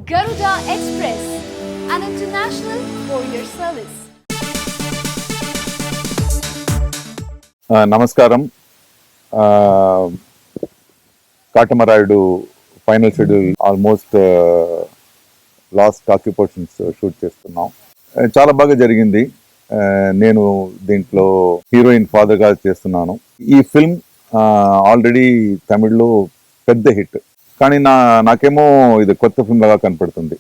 Garuda Express, an international courier service. నమస్కారం. Katamarayudu final schedule almost last occupations shoot చేస్తున్నాం. చాలా బాగా జరిగింది. నేను దీంట్లో హీరోయిన్ ఫాదర్ గా చేస్తున్నాను. ఈ ఫిల్మ్ ఆల్రెడీ తమిళ్లో పెద్ద హిట్, కానీ నాకేమో ఇది కొత్త ఫిల్మ్ లాగా కనపడుతుంది.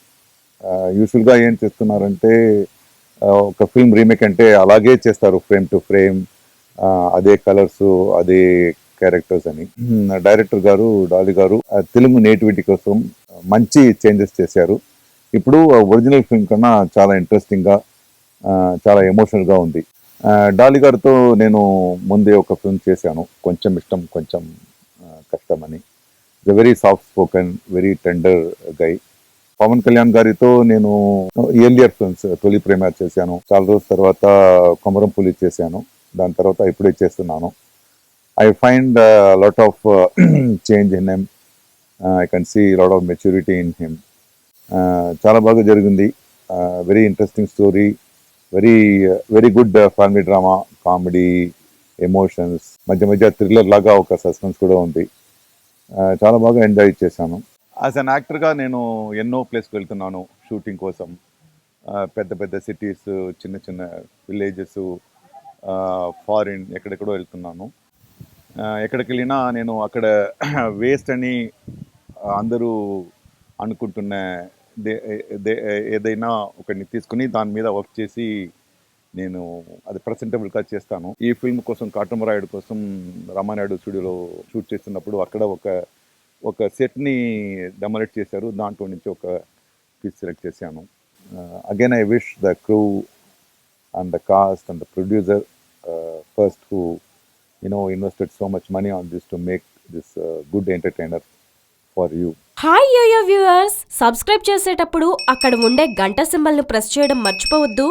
యూజువల్గా ఏం చేస్తున్నారంటే ఒక ఫిల్మ్ రీమేక్ అంటే అలాగే చేస్తారు, ఫ్రేమ్ టు ఫ్రేమ్, అదే కలర్స్, అదే క్యారెక్టర్స్ అని. డైరెక్టర్ గారు డాలి గారు తెలుగు నేటివిటీ కోసం మంచి చేంజెస్ చేశారు. ఇప్పుడు ఒరిజినల్ ఫిల్మ్ కన్నా చాలా ఇంట్రెస్టింగ్గా, చాలా ఎమోషనల్గా ఉంది. డాలి గారితో నేను ముందే ఒక ఫిల్మ్ చేశాను, కొంచెం ఇష్టం కొంచెం కష్టం అని. Very soft spoken, very tender guy. Pawan Kalyan గారితో నేను ఎర్లియర్ ఫిల్మ్స్ తొలి ప్రేమ చేశాను, చాలా రోజుల తర్వాత కొమరం పులి చేశాను, దాని తర్వాత ఇప్పుడే చేస్తున్నాను. I find lot of change in him. I can see lot of maturity in him. చాలా బాగా జరిగింది. Very interesting story, very good family drama, comedy, emotions, మధ్య మధ్య థ్రిల్లర్ లాగా ఒక సస్పెన్స్ కూడా ఉంది. చాలా బాగా ఎంజాయ్ చేశాను. యాజ్ అన్ యాక్టర్గా నేను ఎన్నో ప్లేస్కి వెళ్తున్నాను షూటింగ్ కోసం. పెద్ద పెద్ద సిటీస్, చిన్న చిన్న విలేజెస్, ఫారిన్, ఎక్కడెక్కడో వెళ్తున్నాను. ఎక్కడికి వెళ్ళినా నేను అక్కడ వేస్ట్ అని అందరూ అనుకుంటున్న ఏదైనా ఒకటిని తీసుకుని దాని మీద వర్క్ చేసి నేను అది ప్రజెంటబుల్గా చేస్తాను. ఈ ఫిల్మ్ కోసం కాటమరాయుడు కోసం రామానాయుడు స్టూడియోలో షూట్ చేస్తున్నప్పుడు అక్కడ ఒక సెట్ని డెమోలేట్ చేశారు, దాంట్లో నుంచి ఒక పీస్ సెలెక్ట్ చేశాను. Again I wish the crew and the cost and the producer first who invested so much money on this to make this good entertainer for you. Hi yo yo viewers, subscribe చేసేటప్పుడు అక్కడ ఉండే గంట సింబల్ను press చేయడం మర్చిపోవద్దు.